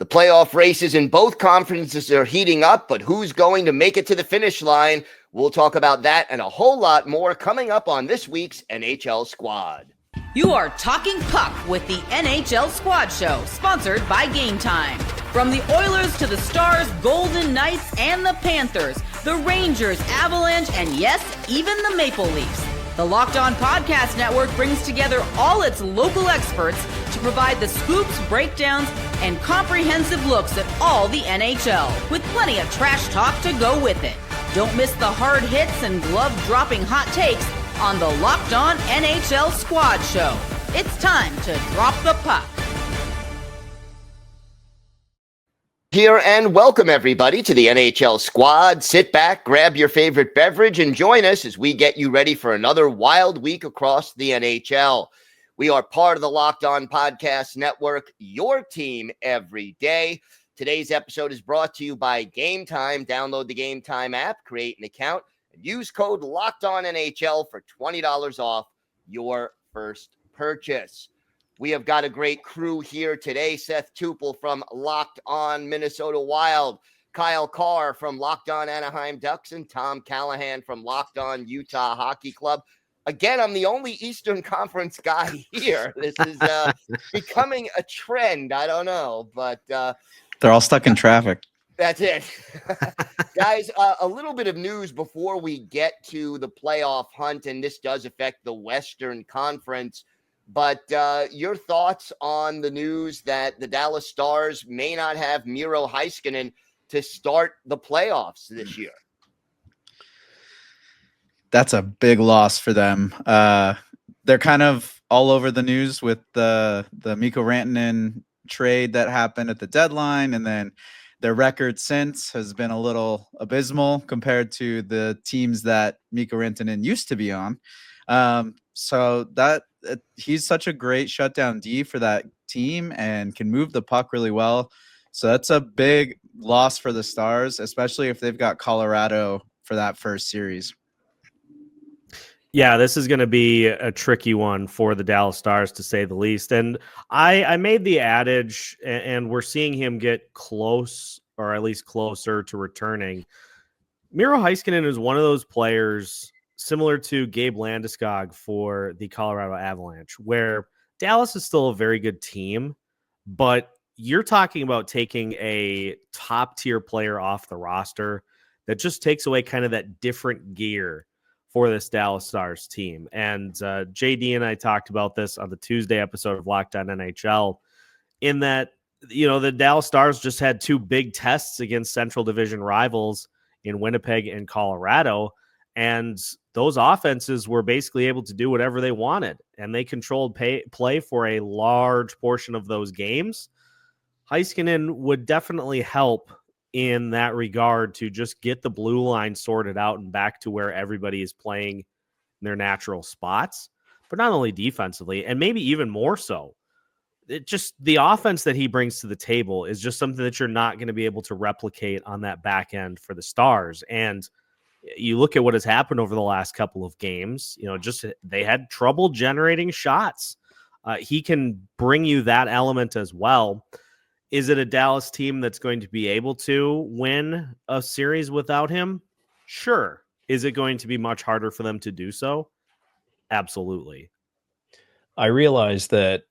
The playoff races in both conferences are heating up, but who's going to make it to the finish line? We'll talk about that and a whole lot more coming up on this week's NHL Squad. You are talking puck with the NHL Squad Show, sponsored by Game Time. From the Oilers to the Stars, Golden Knights, and the Panthers, the Rangers, Avalanche, and yes, even the Maple Leafs. The Locked On Podcast Network brings together all its local experts to provide the scoops, breakdowns, and comprehensive looks at all the NHL, with plenty of trash talk to go with it. Don't miss the hard hits and glove-dropping hot takes on the Locked On NHL Squad Show. It's time to drop the puck. Here and welcome everybody to the NHL Squad. Sit back, grab your favorite beverage, and join us as we get you ready for another wild week across the NHL. We are part of the Locked On Podcast Network, your team every day. Today's episode is brought to you by Game Time. Download the Game Time app, create an account, and use code LOCKEDONNHL for $20 off your first purchase. We have got a great crew here today. Seth Toupal from Locked On Minnesota Wild, Kyle Kjer from Locked On Anaheim Ducks, and Tom Callahan from Locked On Utah Hockey Club. Again, I'm the only Eastern Conference guy here. This is becoming a trend. I don't know, but they're all stuck in traffic. That's it. Guys, a little bit of news before we get to the playoff hunt, and this does affect the Western Conference. But your thoughts on the news that the Dallas Stars may not have Miro Heiskanen to start the playoffs this year? That's a big loss for them. They're kind of all over the news with the Mikko Rantanen trade that happened at the deadline, and then their record since has been a little abysmal compared to the teams that Mikko Rantanen used to be on. So that he's such a great shutdown D for that team and can move the puck really well. So that's a big loss for the Stars, especially if they've got Colorado for that first series. Yeah, this is going to be a tricky one for the Dallas Stars, to say the least. And I made the adage, and we're seeing him get close, or at least closer to returning. Miro Heiskanen is one of those players similar to Gabe Landeskog for the Colorado Avalanche, where Dallas is still a very good team, but you're talking about taking a top-tier player off the roster that just takes away kind of that different gear for this Dallas Stars team. And JD and I talked about this on the Tuesday episode of Locked On NHL, in that, you know, the Dallas Stars just had two big tests against Central Division rivals in Winnipeg and Colorado, and those offenses were basically able to do whatever they wanted, and they controlled play for a large portion of those games. Heiskanen would definitely help in that regard to just get the blue line sorted out and back to where everybody is playing in their natural spots, but not only defensively, and maybe even more so. It just, the offense that he brings to the table is just something that you're not going to be able to replicate on that back end for the Stars. And you look at what has happened over the last couple of games, you know, just they had trouble generating shots. He can bring you that element as well. Is it a Dallas team that's going to be able to win a series without him? Sure. Is it going to be much harder for them to do so? Absolutely. I realize that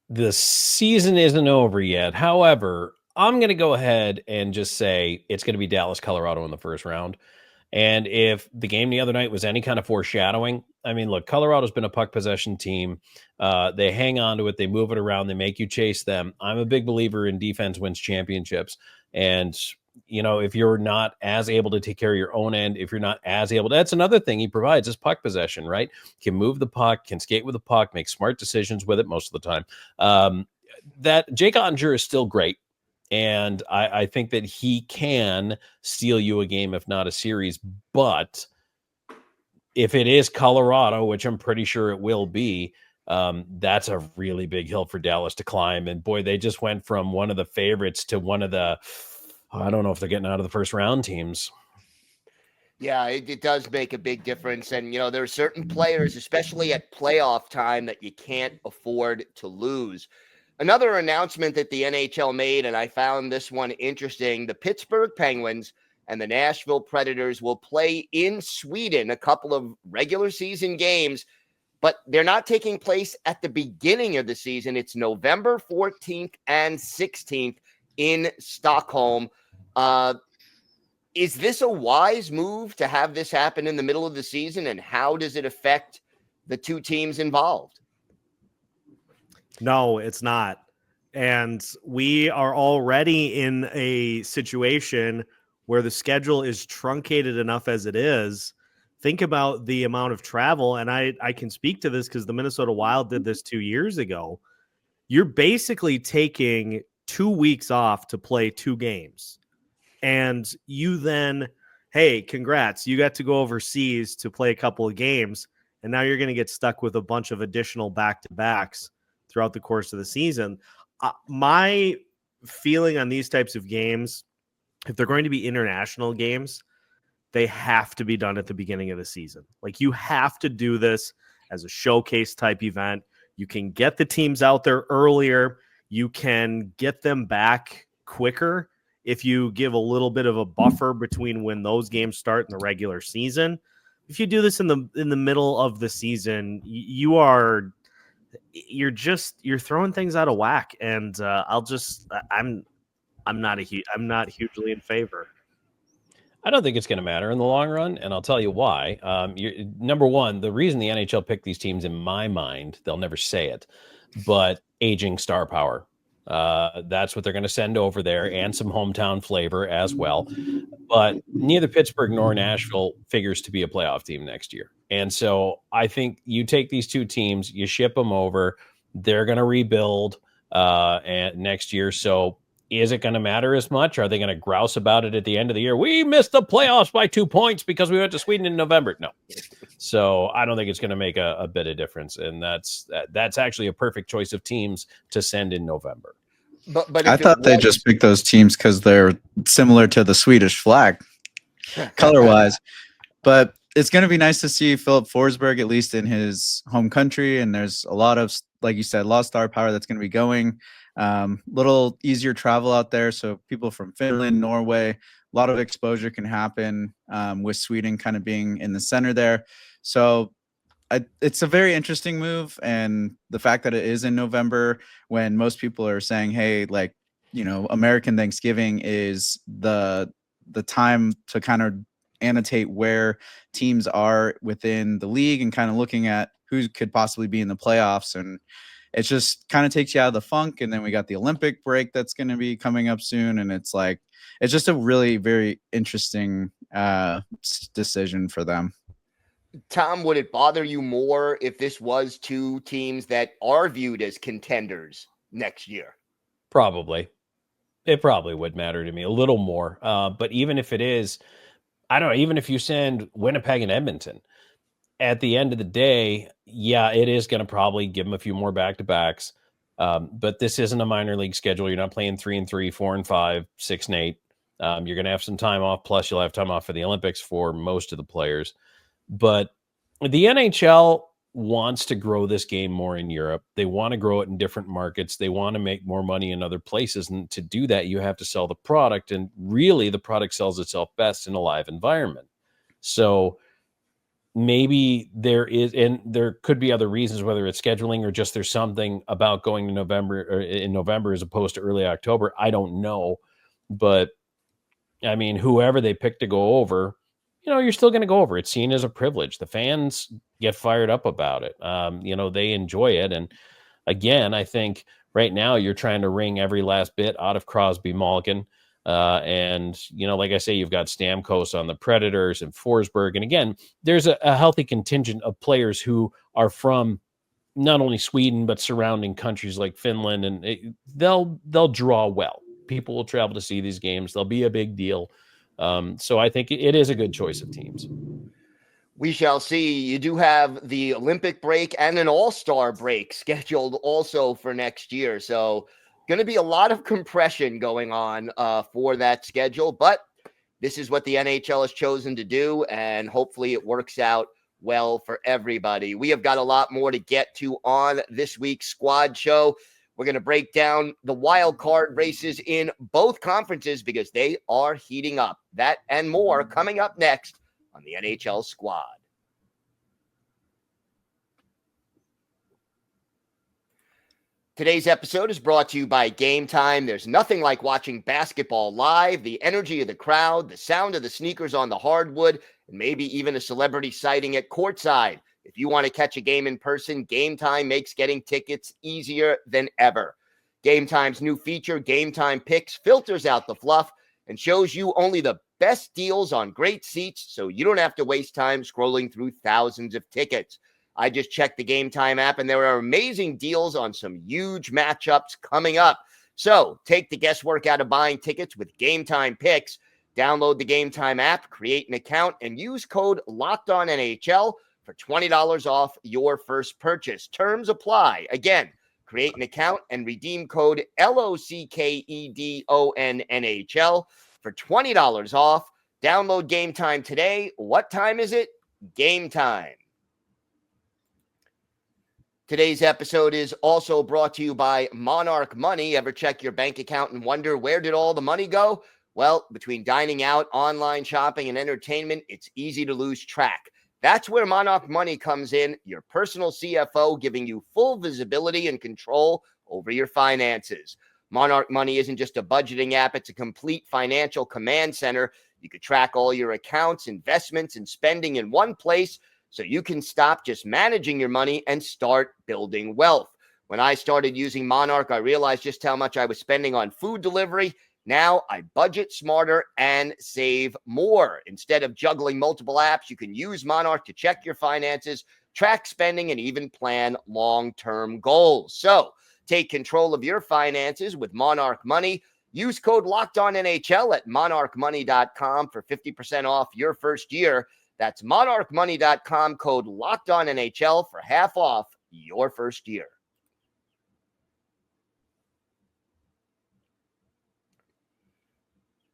the season isn't over yet. However, I'm going to go ahead and just say it's going to be Dallas, Colorado in the first round. And if the game the other night was any kind of foreshadowing, I mean, look, Colorado's been a puck possession team. They hang on to it. They move it around. They make you chase them. I'm a big believer in defense wins championships. And, you know, if you're not as able to take care of your own end, if you're not as able to, that's another thing he provides is puck possession, right? Can move the puck, can skate with the puck, make smart decisions with it most of the time. That Jake Ottinger is still great. And I think that he can steal you a game, if not a series. But if it is Colorado, which I'm pretty sure it will be, that's a really big hill for Dallas to climb. And boy, they just went from one of the favorites to one of the, I don't know if they're getting out of the first round teams. Yeah, it does make a big difference. And, you know, there are certain players, especially at playoff time, that you can't afford to lose. Another announcement that the NHL made, and I found this one interesting, the Pittsburgh Penguins and the Nashville Predators will play in Sweden, a couple of regular season games, but they're not taking place at the beginning of the season. It's November 14th and 16th in Stockholm. Is this a wise move to have this happen in the middle of the season, and how does it affect the two teams involved? No, it's not. And we are already in a situation where the schedule is truncated enough as it is. Think about the amount of travel, and I can speak to this because the Minnesota Wild did this 2 years ago. You're basically taking 2 weeks off to play 2 games. And you then, hey, congrats, you got to go overseas to play a couple of games, and now you're going to get stuck with a bunch of additional back-to-backs throughout the course of the season. My feeling on these types of games, if they're going to be international games, they have to be done at the beginning of the season. Like, you have to do this as a showcase type event. You can get the teams out there earlier. You can get them back quicker if you give a little bit of a buffer between when those games start in the regular season. If you do this in the middle of the season, you're throwing things out of whack. And I'm not hugely in favor. I don't think it's going to matter in the long run, and I'll tell you why. Number one, the reason the NHL picked these teams, in my mind, they'll never say it, but aging star power. That's what they're going to send over there, and some hometown flavor as well. But neither Pittsburgh nor Nashville figures to be a playoff team next year. And so I think you take these two teams, you ship them over, they're going to rebuild and next year. So is it going to matter as much? Are they going to grouse about it at the end of the year? We missed the playoffs by 2 points because we went to Sweden in November. No. So I don't think it's going to make a bit of difference. And that's actually a perfect choice of teams to send in November. But I thought they just picked those teams because they're similar to the Swedish flag color-wise. But it's going to be nice to see Philip Forsberg, at least in his home country. And there's a lot of, like you said, a lot of star power that's going to be going. Little easier travel out there. So people from Finland, Norway, a lot of exposure can happen with Sweden kind of being in the center there. So it's a very interesting move. And the fact that it is in November when most people are saying, hey, like, you know, American Thanksgiving is the time to kind of annotate where teams are within the league and kind of looking at who could possibly be in the playoffs. And it just kind of takes you out of the funk. And then we got the Olympic break that's going to be coming up soon. And it's like, it's just a really very interesting decision for them. Tom, would it bother you more if this was two teams that are viewed as contenders next year? Probably. It probably would matter to me a little more. But even if it is, I don't know, even if you send Winnipeg and Edmonton, at the end of the day, yeah, it is going to probably give them a few more back-to-backs. But this isn't a minor league schedule. You're not playing 3-3, 4-5, 6-8. You're going to have some time off. Plus, you'll have time off for the Olympics for most of the players. But the NHL wants to grow this game more in Europe. They want to grow it in different markets. They want to make more money in other places. And to do that, you have to sell the product. And really, the product sells itself best in a live environment. So maybe there is, and there could be other reasons, whether it's scheduling or just there's something about going to November or in November as opposed to early October. I don't know. But I mean, whoever they pick to go over, you know, you're still going to go over. It's seen as a privilege. The fans get fired up about it. You know, they enjoy it. And again, I think right now you're trying to wring every last bit out of Crosby, Malkin. And, you know, like I say, you've got Stamkos on the Predators and Forsberg. And again, there's a healthy contingent of players who are from not only Sweden, but surrounding countries like Finland. And they'll draw well. People will travel to see these games. They'll be a big deal. So I think it is a good choice of teams. We shall see. You do have the Olympic break and an all-star break scheduled also for next year. So going to be a lot of compression going on for that schedule. But this is what the NHL has chosen to do, and hopefully it works out well for everybody. We have got a lot more to get to on this week's Squad Show. We're going to break down the wild card races in both conferences because they are heating up. That and more coming up next on the NHL Squad. Today's episode is brought to you by Game Time. There's nothing like watching basketball live, the energy of the crowd, the sound of the sneakers on the hardwood, and maybe even a celebrity sighting at courtside. If you want to catch a game in person, Game Time makes getting tickets easier than ever. Game Time's new feature, Game Time Picks, filters out the fluff and shows you only the best deals on great seats so you don't have to waste time scrolling through thousands of tickets. I just checked the Game Time app, and there are amazing deals on some huge matchups coming up. So take the guesswork out of buying tickets with Game Time Picks. Download the Game Time app, create an account, and use code LOCKEDONNHL for $20 off your first purchase. Terms apply. Again, create an account and redeem code LOCKEDONNHL for $20 off. Download Game Time today. What time is it? Game Time. Today's episode is also brought to you by Monarch Money. Ever check your bank account and wonder where did all the money go? Well, between dining out, online shopping, and entertainment, it's easy to lose track. That's where Monarch Money comes in, your personal CFO, giving you full visibility and control over your finances. Monarch Money isn't just a budgeting app, it's a complete financial command center. You can track all your accounts, investments, and spending in one place, so you can stop just managing your money and start building wealth. When I started using Monarch, I realized just how much I was spending on food delivery. Now I budget smarter and save more. Instead of juggling multiple apps, you can use Monarch to check your finances, track spending, and even plan long-term goals. So take control of your finances with Monarch Money. Use code LOCKEDONNHL at monarchmoney.com for 50% off your first year. That's monarchmoney.com, code LOCKEDONNHL for half off your first year.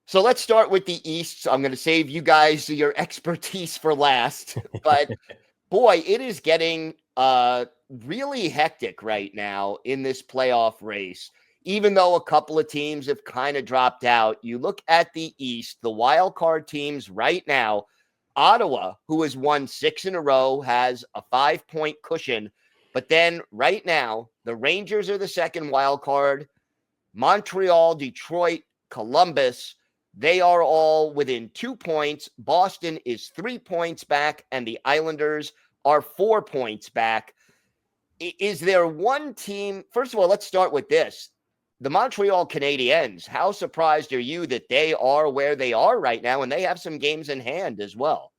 So let's start with the East. I'm going to save you guys your expertise for last. But boy, it is getting really hectic right now in this playoff race. Even though a couple of teams have kind of dropped out, you look at the East, the wild card teams right now. Ottawa, who has won 6 in a row, has a 5-point cushion. But then right now, the Rangers are the second wild card. Montreal, Detroit, Columbus, they are all within 2 points. Boston is 3 points back, and the Islanders are 4 points back. Is there one team? First of all, let's start with this. The Montreal Canadiens, how surprised are you that they are where they are right now and they have some games in hand as well?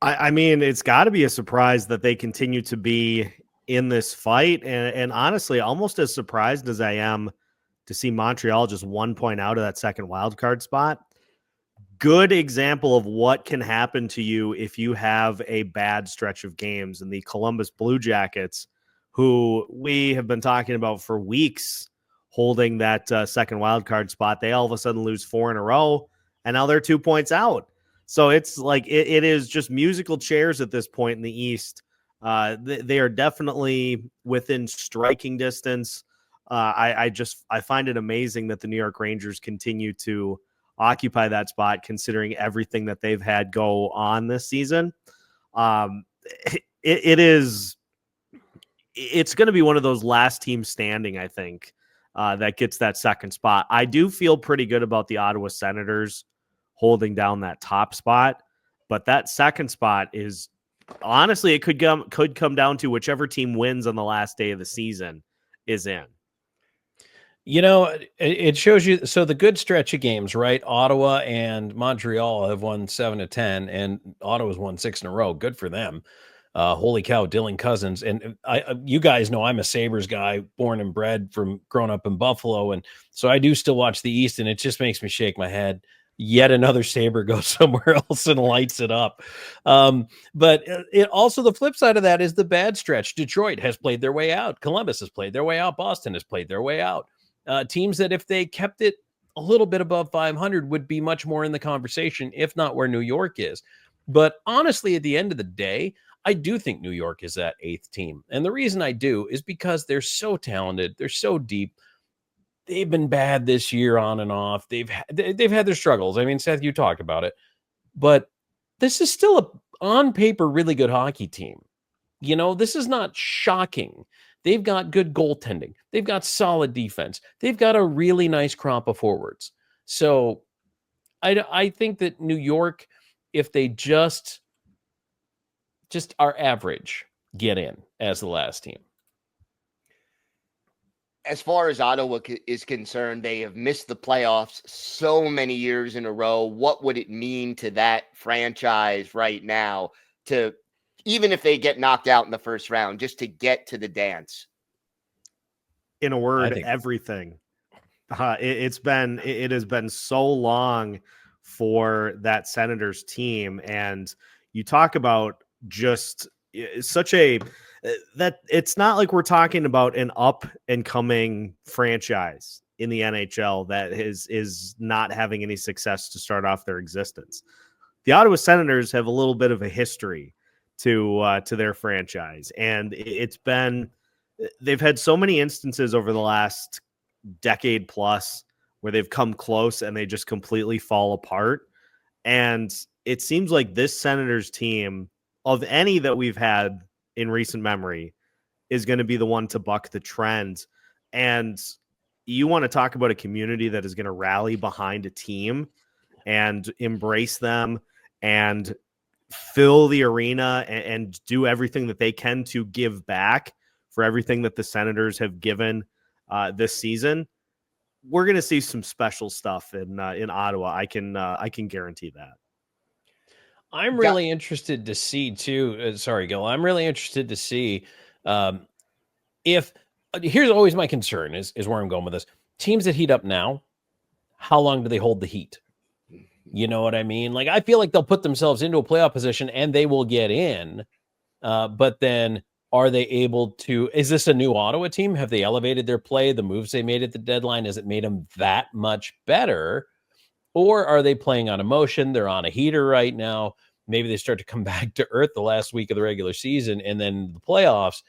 I mean, it's got to be a surprise that they continue to be in this fight. And honestly, almost as surprised as I am to see Montreal just 1 point out of that second wild card spot. Good example of what can happen to you if you have a bad stretch of games. And the Columbus Blue Jackets, who we have been talking about for weeks, holding that second wild card spot, they all of a sudden lose 4 in a row, and now they're 2 points out. So it's like it is just musical chairs at this point in the East. They are definitely within striking distance. I find it amazing that the New York Rangers continue to occupy that spot, considering everything that they've had go on this season. It's going to be one of those last teams standing, I think, that gets that second spot. I do feel pretty good about the Ottawa Senators holding down that top spot, but that second spot is honestly, it could come down to whichever team wins on the last day of the season is in. You know, it shows you. So the good stretch of games, right? Ottawa and Montreal have won 7 of 10, and Ottawa's won 6 in a row. Good for them. Holy cow, Dylan Cousins. And you guys know I'm a Sabres guy, born and bred from growing up in Buffalo. And so I do still watch the East, and it just makes me shake my head. Yet another Sabre goes somewhere else and lights it up. But it also, the flip side of that is the bad stretch. Detroit has played their way out. Columbus has played their way out. Boston has played their way out. Teams that if they kept it a little bit above 500 would be much more in the conversation, if not where New York is. But honestly, at the end of the day, I do think New York is that 8th team. And the reason I do is because they're so talented. They're so deep. They've been bad this year on and off. They've had their struggles. I mean, Seth, you talked about it. But this is still a, on paper, really good hockey team. You know, this is not shocking. They've got good goaltending. They've got solid defense. They've got a really nice crop of forwards. So I think that New York, if they just are average, get in as the last team. As far as Ottawa is concerned, they have missed the playoffs so many years in a row. What would it mean to that franchise right now to, even if they get knocked out in the first round, just to get to the dance? In a word, everything. It has been so long for that Senators team. And you talk about just such a, that it's not like we're talking about an up and coming franchise in the NHL that is not having any success to start off their existence. The Ottawa Senators have a little bit of a history to their franchise, and they've had so many instances over the last decade plus where they've come close and they just completely fall apart. And it seems like this Senators team, of any that we've had in recent memory, is going to be the one to buck the trend. And you want to talk about a community that is going to rally behind a team and embrace them and fill the arena and do everything that they can to give back for everything that the Senators have given this season. We're going to see some special stuff in Ottawa. I can guarantee that. I'm really interested to see too. Sorry, Gil. I'm really interested to see if here's always my concern is where I'm going with this. Teams that heat up now, how long do they hold the heat? You know what I mean? Like, I feel like they'll put themselves into a playoff position and they will get in. But then are they able to, is this a new Ottawa team? Have they elevated their play? The moves they made at the deadline, has it made them that much better? Or are they playing on emotion? They're on a heater right now. Maybe they start to come back to earth the last week of the regular season and then the playoffs.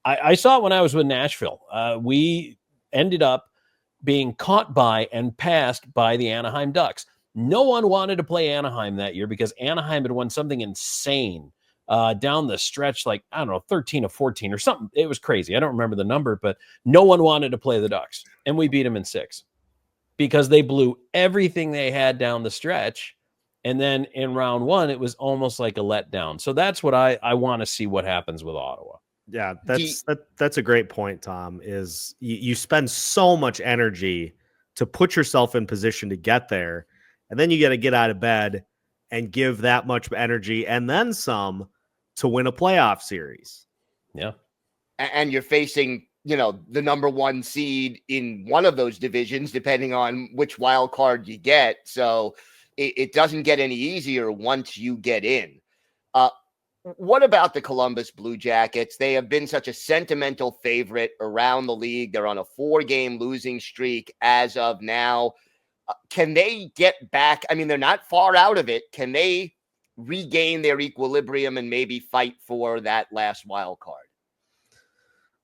I saw it when I was with Nashville. We ended up being caught by and passed by the Anaheim Ducks. No one wanted to play Anaheim that year because Anaheim had won something insane down the stretch, like, I don't know, 13 or 14 or something. It was crazy. I don't remember the number, but no one wanted to play the Ducks. And we beat them in 6 because they blew everything they had down the stretch. And then in round 1, it was almost like a letdown. So that's what I want to see what happens with Ottawa. Yeah, that's a great point, Tom, is you spend so much energy to put yourself in position to get there. And then you got to get out of bed and give that much energy and then some to win a playoff series. Yeah. And you're facing, the number 1 seed in one of those divisions, depending on which wild card you get. So it doesn't get any easier once you get in. What about the Columbus Blue Jackets? They have been such a sentimental favorite around the league. They're on a 4-game losing streak as of now. Can they get back? I mean, they're not far out of it. Can they regain their equilibrium and maybe fight for that last wild card?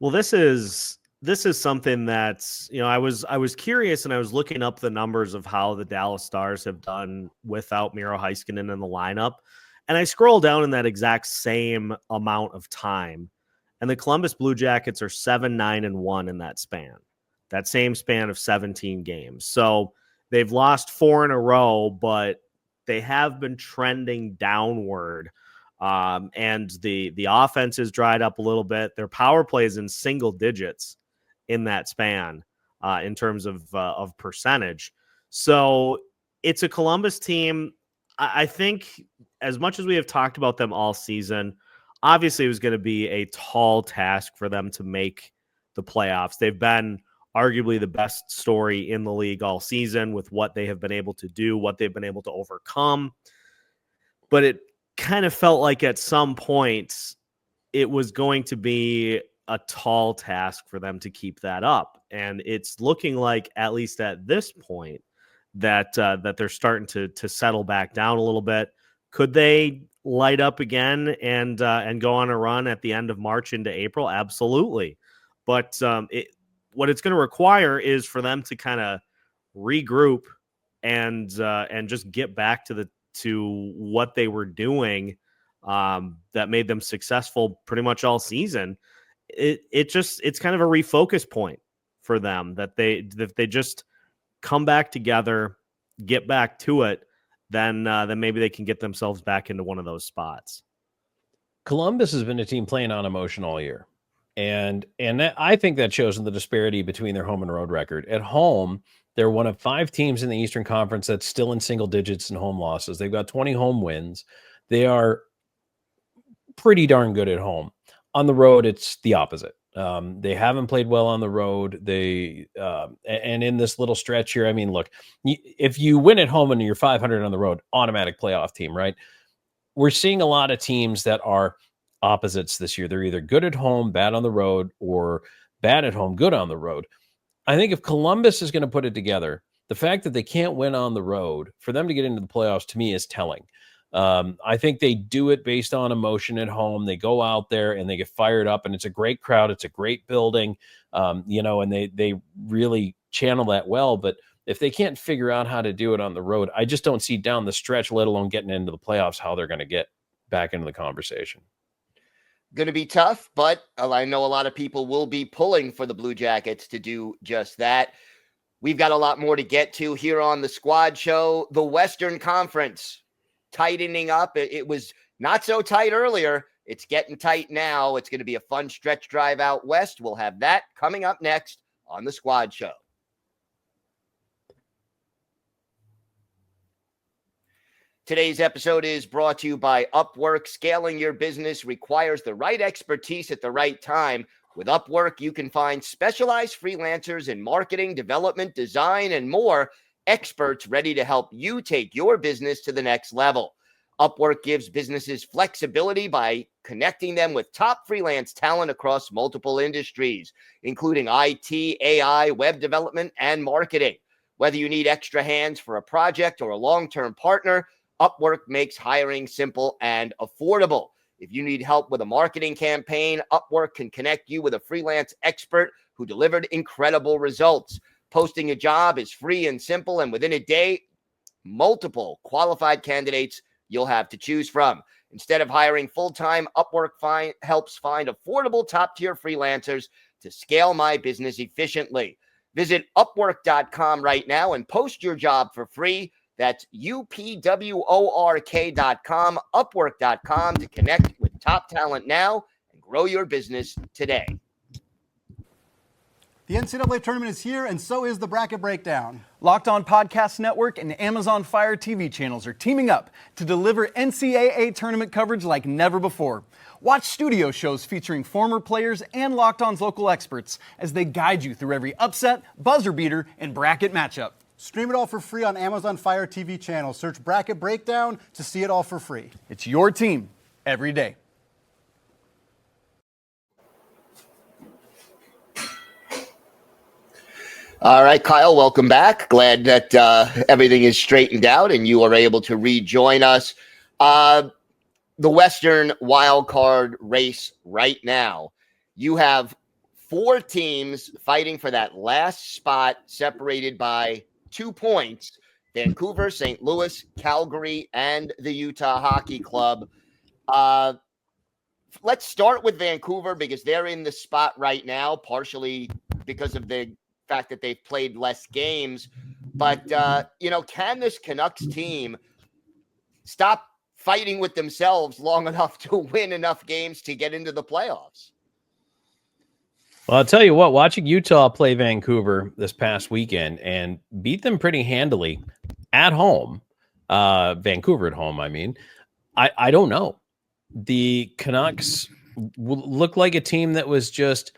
Well, this is something that's, I was curious and I was looking up the numbers of how the Dallas Stars have done without Miro Heiskanen in the lineup. And I scroll down in that exact same amount of time. And the Columbus Blue Jackets are 7-9-1 in that span, that same span of 17 games. So they've lost 4 in a row, but they have been trending downward. And the offense has dried up a little bit. Their power play is in single digits in that span in terms of percentage. So it's a Columbus team. I think as much as we have talked about them all season, obviously it was going to be a tall task for them to make the playoffs. They've been arguably the best story in the league all season with what they have been able to do, what they've been able to overcome. But it kind of felt like at some point it was going to be a tall task for them to keep that up. And it's looking like, at least at this point, that they're starting to settle back down a little bit. Could they light up again and go on a run at the end of March into April? Absolutely. But what it's going to require is for them to kind of regroup and just get back to what they were doing that made them successful pretty much all season. It's kind of a refocus point for them that they just come back together, get back to it, then maybe they can get themselves back into one of those spots. Columbus has been a team playing on emotion all year. And I think that shows in the disparity between their home and road record. At home, they're one of 5 teams in the Eastern Conference that's still in single digits in home losses. They've got 20 home wins. They are pretty darn good at home. On the road, it's the opposite. They haven't played well on the road. And in this little stretch here, I mean, look, if you win at home and you're 500 on the road, automatic playoff team, right? We're seeing a lot of teams that are opposites this year. They're either good at home, bad on the road, or bad at home, good on the road. I think if Columbus is going to put it together, the fact that they can't win on the road, for them to get into the playoffs, to me, is telling. I think they do it based on emotion at home. They go out there and they get fired up, and it's a great crowd. It's a great building, and they really channel that well. But if they can't figure out how to do it on the road, I just don't see down the stretch, let alone getting into the playoffs, how they're going to get back into the conversation. Going to be tough, but I know a lot of people will be pulling for the Blue Jackets to do just that. We've got a lot more to get to here on the Squad Show. The Western Conference tightening up. It was not so tight earlier. It's getting tight now. It's going to be a fun stretch drive out west. We'll have that coming up next on the Squad Show. Today's episode is brought to you by Upwork. Scaling your business requires the right expertise at the right time. With Upwork, you can find specialized freelancers in marketing, development, design, and more, experts ready to help you take your business to the next level. Upwork gives businesses flexibility by connecting them with top freelance talent across multiple industries, including IT, AI, web development, and marketing. Whether you need extra hands for a project or a long-term partner, Upwork makes hiring simple and affordable. If you need help with a marketing campaign, Upwork can connect you with a freelance expert who delivered incredible results. Posting a job is free and simple, and within a day, multiple qualified candidates you'll have to choose from. Instead of hiring full-time, Upwork helps find affordable top-tier freelancers to scale my business efficiently. Visit Upwork.com right now and post your job for free. That's UPWORK.com, Upwork.com to connect with top talent now and grow your business today. The NCAA tournament is here, and so is the Bracket Breakdown. Locked On Podcast Network and Amazon Fire TV channels are teaming up to deliver NCAA tournament coverage like never before. Watch studio shows featuring former players and Locked On's local experts as they guide you through every upset, buzzer beater, and bracket matchup. Stream it all for free on Amazon Fire TV channel. Search Bracket Breakdown to see it all for free. It's your team every day. All right, Kyle, welcome back. Glad that everything is straightened out and you are able to rejoin us. The Western Wildcard race right now, you have 4 teams fighting for that last spot, separated by 2 points: Vancouver, St. Louis, Calgary, and the Utah Hockey Club. Let's start with Vancouver because they're in the spot right now, partially because of the fact that they've played less games. But, can this Canucks team stop fighting with themselves long enough to win enough games to get into the playoffs? Well, I'll tell you what, watching Utah play Vancouver this past weekend and beat them pretty handily at home, Vancouver at home, I mean, I don't know. The Canucks look like a team that was just,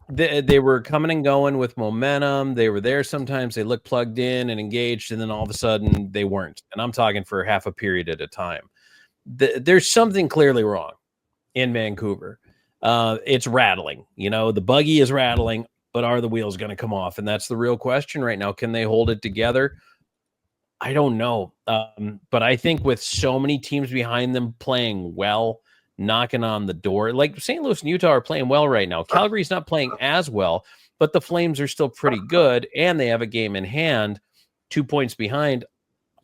they were coming and going with momentum. They were there sometimes. They looked plugged in and engaged, and then all of a sudden they weren't. And I'm talking for half a period at a time. There's something clearly wrong in Vancouver. It's rattling, the buggy is rattling, but are the wheels going to come off? And that's the real question right now. Can they hold it together? I don't know. But I think with so many teams behind them playing well, knocking on the door, like St. Louis and Utah are playing well right now. Calgary's not playing as well, but the Flames are still pretty good, and they have a game in hand, 2 points behind.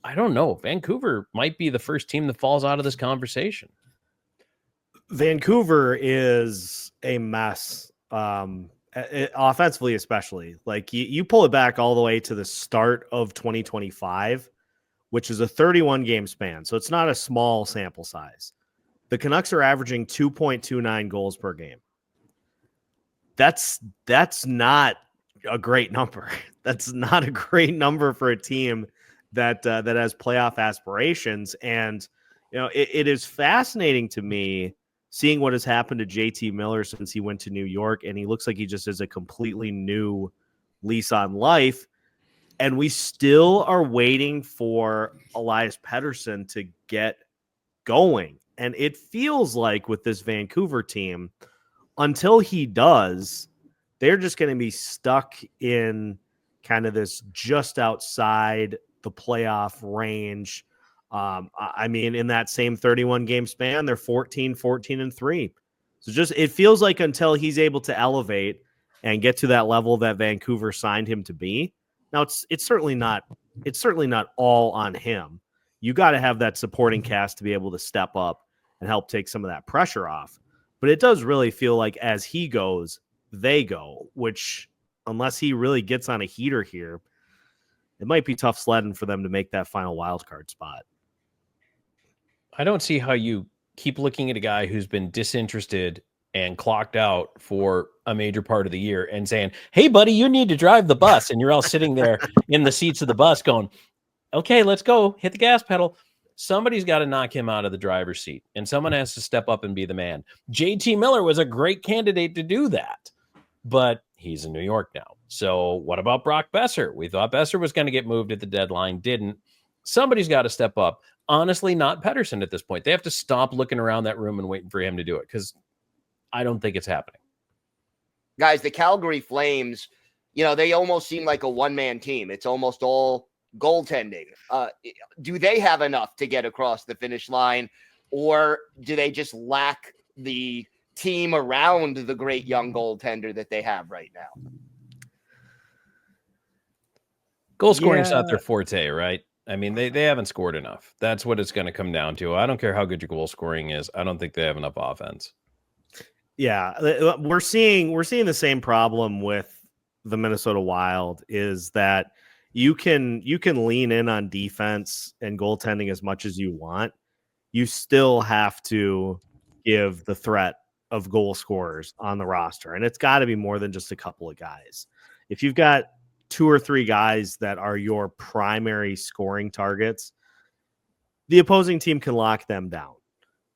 I don't know. Vancouver might be the first team that falls out of this conversation. Vancouver is a mess, offensively especially. Like you pull it back all the way to the start of 2025, which is a 31 game span, so it's not a small sample size. The Canucks are averaging 2.29 goals per game. That's not a great number. That's not a great number for a team that has playoff aspirations. And it is fascinating to me seeing what has happened to JT Miller since he went to New York, and he looks like he just has a completely new lease on life. And we still are waiting for Elias Pettersson to get going. And it feels like with this Vancouver team, until he does, they're just going to be stuck in kind of this just outside the playoff range. I mean, in that same 31 game span, they're 14-3. So just, it feels like until he's able to elevate and get to that level that Vancouver signed him to be. Now it's certainly not all on him. You got to have that supporting cast to be able to step up and help take some of that pressure off. But it does really feel like as he goes, they go, which unless he really gets on a heater here, it might be tough sledding for them to make that final wild card spot. I don't see how you keep looking at a guy who's been disinterested and clocked out for a major part of the year and saying, hey, buddy, you need to drive the bus. And you're all sitting there in the seats of the bus going, okay, let's go, hit the gas pedal. Somebody's got to knock him out of the driver's seat, and someone has to step up and be the man. JT Miller was a great candidate to do that, but he's in New York now. So what about Brock Besser? We thought Besser was going to get moved at the deadline, didn't. Somebody's got to step up. Honestly, not Pettersson at this point. They have to stop looking around that room and waiting for him to do it, because I don't think it's happening. Guys, the Calgary Flames, they almost seem like a one-man team. It's almost all goaltending. Do they have enough to get across the finish line, or do they just lack the team around the great young goaltender that they have right now? Goal scoring's not their forte, right? I mean, they haven't scored enough. That's what it's going to come down to. I don't care how good your goal scoring is. I don't think they have enough offense. Yeah, we're seeing the same problem with the Minnesota Wild, is that you can lean in on defense and goaltending as much as you want. You still have to give the threat of goal scorers on the roster, and it's got to be more than just a couple of guys. If you've got 2 or 3 guys that are your primary scoring targets, the opposing team can lock them down.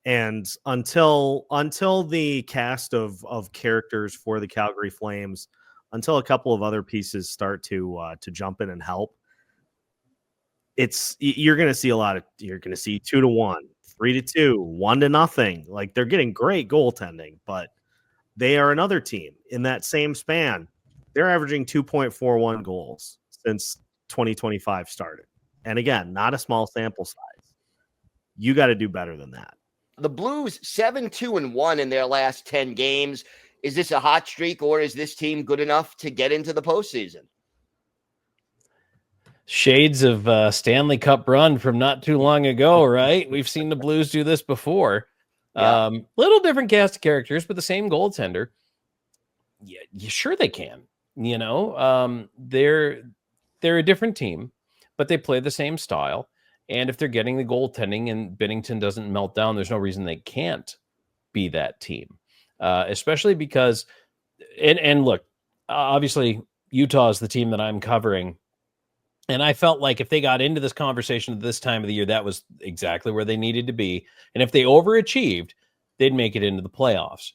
And until the cast of characters for the Calgary Flames, until a couple of other pieces start to jump in and help, you're going to see you're going to see 2-1, 3-2, 1-0. Like, they're getting great goaltending, but they are another team in that same span. They're averaging 2.41 goals since 2025 started. And again, not a small sample size. You got to do better than that. The Blues 7-2-1 in their last 10 games. Is this a hot streak, or is this team good enough to get into the postseason? Shades of Stanley Cup run from not too long ago, right? We've seen the Blues do this before. Yeah. Little different cast of characters, but the same goaltender. Yeah, sure they can. They're a different team, but they play the same style. And if they're getting the goaltending and Binnington doesn't melt down, there's no reason they can't be that team. Especially because, and look, obviously Utah is the team that I'm covering. And I felt like if they got into this conversation at this time of the year, that was exactly where they needed to be. And if they overachieved, they'd make it into the playoffs.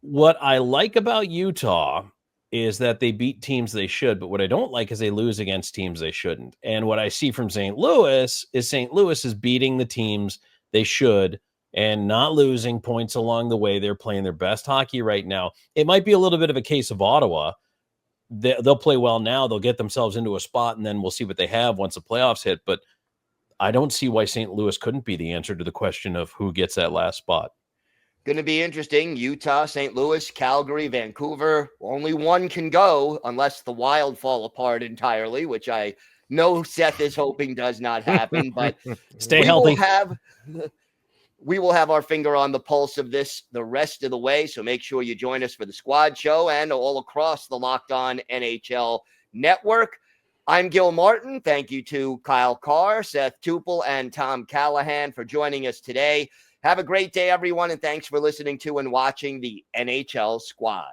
What I like about Utah is that they beat teams they should, but what I don't like is they lose against teams they shouldn't. And what I see from St. Louis is beating the teams they should and not losing points along the way. They're playing their best hockey right now. It might be a little bit of a case of Ottawa, they'll play well now. They'll get themselves into a spot, and then we'll see what they have once the playoffs hit. But I don't see why St. Louis couldn't be the answer to the question of who gets that last spot. Going to be interesting. Utah, St. Louis, Calgary, Vancouver. Only one can go unless the Wild fall apart entirely, which I know Seth is hoping does not happen. But Stay healthy. We will have our finger on the pulse of this the rest of the way. So make sure you join us for the Squad Show and all across the Locked On NHL network. I'm Gil Martin. Thank you to Kyle Kjer, Seth Toupal, and Tom Callahan for joining us today. Have a great day, everyone, and thanks for listening to and watching the NHL Squad.